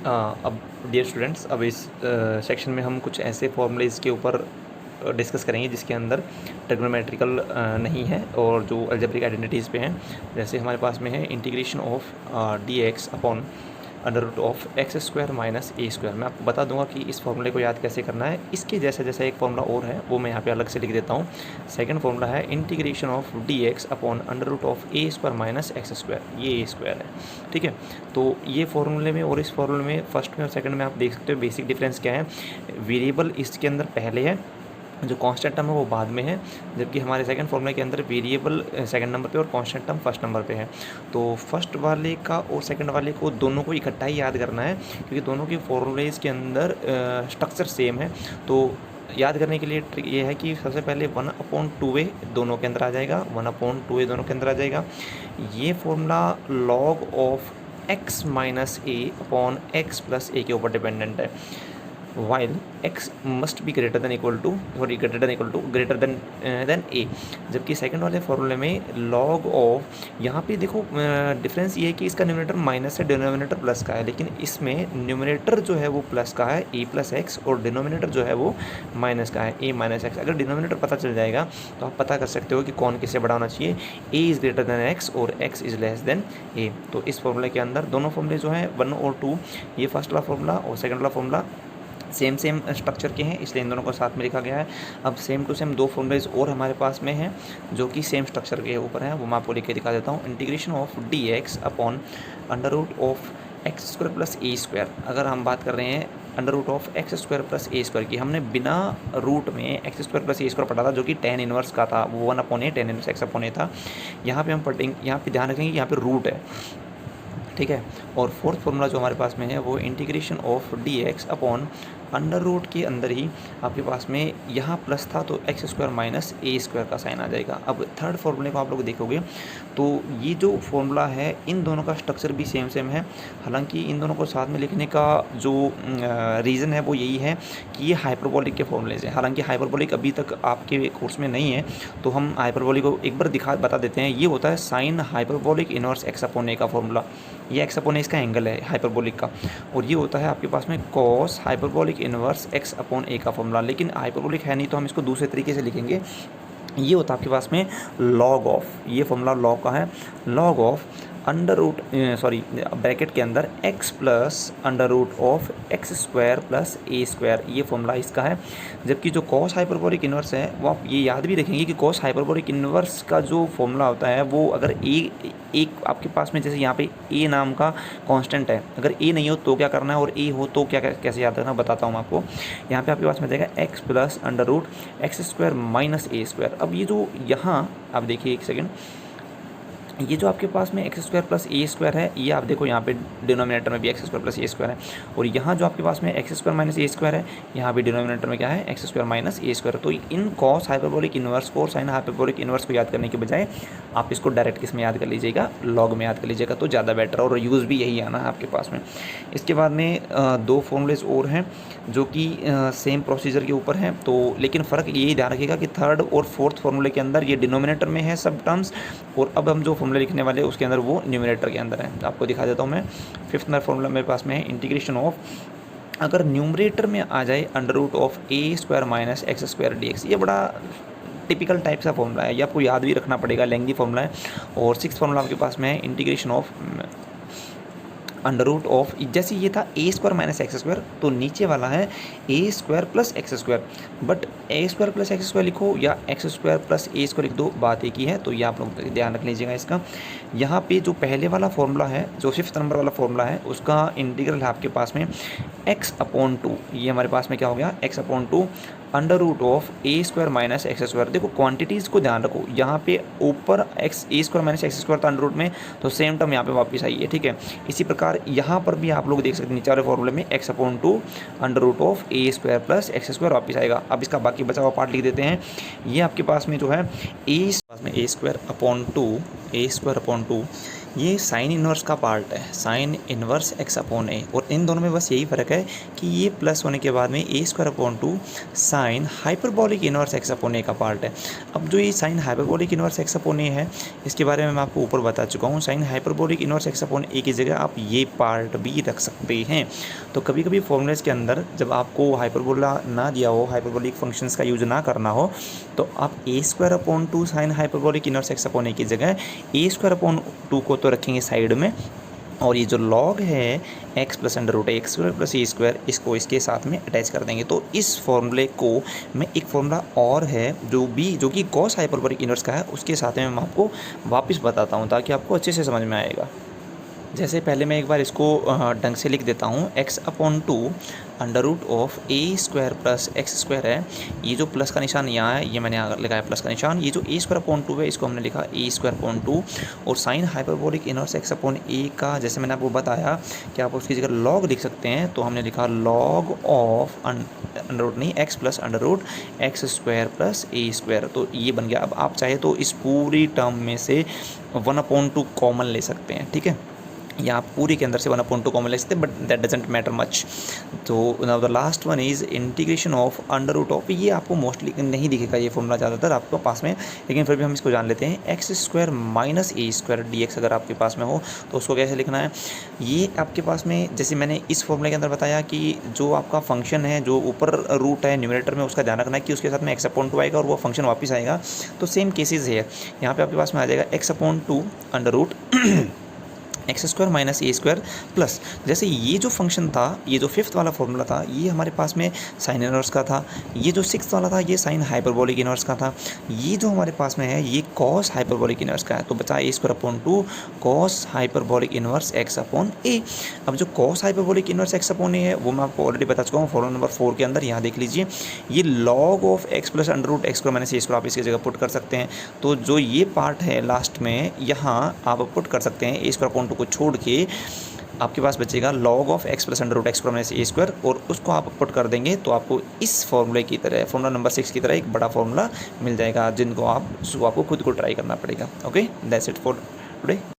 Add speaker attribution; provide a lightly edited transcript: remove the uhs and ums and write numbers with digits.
Speaker 1: अब dear students, अब इस सेक्शन में हम कुछ ऐसे फॉर्मूलेज़ के ऊपर डिस्कस करेंगे जिसके अंदर ट्रिग्नोमेट्रिकल नहीं है और जो अलजेब्रिक आइडेंटिटीज़ पे हैं। जैसे हमारे पास में है integration of d x upon under root of x square minus a square. मैं आपको बता दूंगा कि इस फॉर्मूले को याद कैसे करना है। इसके जैसा एक फॉर्मूला और है, वो मैं यहाँ पे अलग से लिख देता हूँ। सेकंड फॉर्मूला है integration of d x upon under root of a square minus x square, ये ए स्क्वायर है। ठीक है, तो ये फॉर्मूले में और इस फॉर्मूले में फर्स्ट में और सेकंड में आप देख सकते हो बेसिक डिफरेंस क्या है। वेरिएबल इसके अंदर पहले है, जो कांस्टेंट टर्म है वो बाद में है, जबकि हमारे सेकंड फॉर्मूले के अंदर वेरिएबल सेकंड नंबर पे और कांस्टेंट टर्म फर्स्ट नंबर पे है। तो फर्स्ट वाले का और सेकंड वाले को दोनों को इकट्ठा ही याद करना है, क्योंकि दोनों के फॉर्मूलेज के अंदर स्ट्रक्चर सेम है। तो याद करने के लिए ट्रिक ये है कि सबसे पहले 1/2a दोनों के अंदर आ जाएगा, 1/2a दोनों के अंदर आ जाएगा। ये formula log of x minus a upon x plus a के ऊपर डिपेंडेंट है। while x must be greater than equal to greater than a, जबकि सेकंड वाले फॉर्मूले में लॉग ऑफ, यहाँ पे देखो डिफरेंस ये है कि इसका न्यूमरेटर माइनस है, डिनोमिनेटर प्लस का है, लेकिन इसमें न्यूमरेटर जो है वो प्लस का है a प्लस एक्स और डिनोमिनेटर जो है वो माइनस का है a माइनस एक्स। अगर डिनोमिनेटर पता चल जाएगा तो आप पता कर सकते हो कि कौन किससे बड़ा होना चाहिए, a is greater than x और x is less than a। तो इस फॉर्मूले के अंदर दोनों फॉर्मूले जो हैं 1 और 2, ये फर्स्ट वाला फॉर्मूला और सेकंड वाला फॉर्मूला सेम स्ट्रक्चर के हैं, इसलिए इन दोनों को साथ में लिखा गया है। अब सेम टू सेम दो फॉर्मूलेज और हमारे पास में हैं जो कि सेम स्ट्रक्चर के ऊपर हैं, वो मैं आपको लिख के दिखा देता हूँ। Integration of d x upon under root of x square plus a square. अगर हम बात कर रहे हैं under root of x square plus a square की, हमने बिना रूट में x square plus a square पढ़ा था, जो कि tan इनवर्स का था, वो 1/a tan inverse x upon a था। यहाँ पे हम पढ़ेंगे, यहाँ पे ध्यान रखेंगे कि यहाँ पे रूट है, ठीक है। और फोर्थ फॉर्मूला जो हमारे पास में है वो integration of d x upon under root के अंदर ही आपके पास में यहाँ प्लस था तो x square minus a square का साइन आ जाएगा। अब थर्ड फॉर्मूले को आप लोग देखोगे तो ये जो फॉर्मूला है इन दोनों का स्ट्रक्चर भी सेम है। हालांकि इन दोनों को साथ में लिखने का जो रीज़न है वो यही है कि ये हाइपरबोलिक के फॉर्मूलेज हैं। हालांकि हाइपरबोलिक अभी तक आपके कोर्स में नहीं है, तो हम हाइपरबोलिक को एक बार बता देते हैं। ये होता है sine hyperbolic inverse x upon a का फॉर्मूला, ये एक्स अपॉन ए इसका एंगल है हाइपरबोलिक का। और ये होता है आपके पास में cos hyperbolic inverse x upon a का फॉर्मूला, लेकिन हाइपरबोलिक है नहीं तो हम इसको दूसरे तरीके से लिखेंगे। ये होता है आपके पास में लॉग ऑफ, ये फॉर्मूला लॉग का है, log of under root bracket के अंदर x plus under root of x square plus a square, ये फॉर्मूला इसका है। जबकि जो कॉस हाइपरबोलिक इनवर्स है वो आप ये याद भी रखेंगे कि कॉस हाइपरबोलिक इनवर्स का जो फॉर्मूला होता है वो अगर एक आपके पास में, जैसे यहाँ पे a नाम का कांस्टेंट है, अगर a नहीं हो तो क्या करना है और a हो तो क्या कैसे याद रखना बताता हूँ आपको। यहाँ पे आपके पास में जाएगा x plus under root x square minus a square. अब ये जो यहाँ आप देखिए एक सेकेंड, ये जो आपके पास में x square plus a square है, ये आप देखो यहाँ पे डिनोमिनेटर में भी x square plus a square है, और यहाँ जो आपके पास में x square minus a square है, यहाँ भी डिनोमिनेटर में क्या है x square minus a square. तो इन कॉस हाइपरबोलिक इनवर्स को और साइन हाइपरबोलिक इनवर्स को याद करने के बजाय आप इसको डायरेक्ट किस में याद कर लीजिएगा, लॉग में याद कर लीजिएगा, तो ज़्यादा बेटर और यूज़ भी यही आना है आपके पास में। इसके बाद में दो फॉर्मूलेज और हैं जो कि सेम प्रोसीजर के ऊपर हैं, तो लेकिन फ़र्क यही ध्यान रखिएगा कि थर्ड और फोर्थ फॉर्मूले के अंदर ये डिनोमिनेटर में है सब टर्म्स, और अब हम जो फॉर्मूले लिखने वाले हैं उसके अंदर वो न्यूमरेटर के अंदर है। आपको दिखा देता हूँ मैं। फिफ्थ नंबर फॉर्मूला मेरे पास में है इंटीग्रेशन ऑफ, अगर न्यूमरेटर में आ जाए under root of a square minus x square d x, ये बड़ा टिपिकल टाइप सा फॉर्मूला है, ये आपको याद भी रखना पड़ेगा, लेंथी फॉर्मूला है। और सिक्स फॉर्मूला आपके पास में है integration of under root of, जैसे ये था a square minus x square, तो नीचे वाला है a square plus x square, but a square plus x square लिखो या x square plus a square लिख दो, बात एक ही है। तो ये आप लोग ध्यान रख लीजिएगा इसका। यहाँ पे जो पहले वाला फॉर्मूला है, जो फिफ्थ नंबर वाला फॉर्मूला है, उसका इंटीग्रल है आपके पास में एक्स अपॉन टू, ये हमारे पास में क्या हो गया x upon two under root of a square minus x square. देखो क्वांटिटीज़ को ध्यान रखो, यहाँ पे ऊपर x a square minus x square था अंडर रूट में, तो सेम टर्म यहाँ पे वापस आई है, ठीक है। इसी प्रकार यहाँ पर भी आप लोग देख सकते हैं नीचे वाले फॉर्मूले में x upon two under root of a square plus x square वापस आएगा। अब इसका बाकी बचा हुआ पार्ट लिख देते हैं। ये आपके पास में जो है a square upon two, A square upon two, ये साइन इन्वर्स का पार्ट है, साइन इन्वर्स एक्स अपॉन ए, और इन दोनों में बस यही फ़र्क है कि ये प्लस होने के बाद में a square upon 2 sine hyperbolic inverse x upon a का पार्ट है। अब जो ये sine hyperbolic inverse x upon a है, इसके बारे में मैं आपको ऊपर बता चुका हूँ। Sine hyperbolic inverse x upon a की जगह आप ये पार्ट भी रख सकते हैं। तो कभी कभी फॉर्मूलेज के अंदर जब आपको हाइपरबोला ना दिया हो, हाइपरबॉलिक फंक्शंस का यूज़ ना करना हो, तो आप a square upon 2 sine hyperbolic inverse x upon a की जगह ए स्क्वायर अपॉन 2 को तो रखेंगे साइड में, और ये जो लॉग है x plus under root x square plus a square, इसको इसके साथ में अटैच कर देंगे। तो इस फॉर्मूले को मैं एक फॉर्मूला और है जो कि कॉस हाइपरबॉलिक इन्वर्स का है, उसके साथ में मैं आपको वापस बताता हूँ ताकि आपको अच्छे से समझ में आएगा। जैसे पहले मैं एक बार इसको ढंग से लिख देता हूँ, x upon 2 under root of a square plus x square है। ये जो प्लस का निशान यहाँ है, ये मैंने लगाया प्लस का निशान। ये जो ए स्क्वायर अपॉन 2 है, इसको हमने लिखा ए स्क्वायर अपॉन 2, और sine hyperbolic inverse x upon a का जैसे मैंने आपको बताया कि आप उसकी जगह लॉग लिख सकते हैं, तो हमने लिखा लॉग ऑफ अंडर रूट नहीं, x plus under root x square plus a square. तो ये बन गया। अब आप चाहे तो इस पूरी टर्म में से 1/2 कॉमन ले सकते हैं, ठीक है, या आप पूरी के अंदर से 1/2 कॉमन ले सकते हैं, but that doesn't matter much. तो now the last one is integration of under root of, ये आपको मोस्टली नहीं दिखेगा ये फॉर्मूला ज़्यादातर आपको पास में, लेकिन फिर भी हम इसको जान लेते हैं। X square minus a square d x अगर आपके पास में हो तो उसको कैसे लिखना है। ये आपके पास में जैसे मैंने इस फॉर्मूले के अंदर बताया कि जो आपका फंक्शन है, जो ऊपर रूट है न्यूमरेटर में, उसका ध्यान रखना है कि उसके साथ में एक्स अपॉन 2 आएगा और वो फंक्शन वापस आएगा। तो सेम केसेज है, यहाँ पे आपके पास में आ जाएगा x upon 2 under root x square minus a square plus, जैसे ये जो फंक्शन था, ये जो फिफ्थ वाला फॉर्मूला था, ये हमारे पास में साइन इनवर्स का था। ये जो सिक्स्थ वाला था, ये साइन हाइपरबॉलिक इनवर्स का था। ये जो हमारे पास में है, ये कॉस हाइपरबॉलिक इनवर्स का है। तो बचा a square upon 2 cos hyperbolic inverse x upon a. अब जो cos hyperbolic inverse x upon a है, वो मैं आपको ऑलरेडी बता चुका हूँ फॉर्मूला नंबर 4 के अंदर। यहाँ देख लीजिए, ये log of x plus under root x square minus a square आप इसकी जगह पुट कर सकते हैं। तो जो ये पार्ट है लास्ट में, यहाँ आप पुट कर सकते हैं ए स्क्वायर अपॉन 2 को छोड़ के, आपके पास बचेगा log of x plus under root x square minus a square, और उसको आप पुट कर देंगे तो आपको इस फॉर्मूले की तरह, फॉर्मूला नंबर 6 की तरह एक बड़ा फॉर्मूला मिल जाएगा, जिनको आपको खुद को ट्राई करना पड़ेगा। Okay, that's it for today.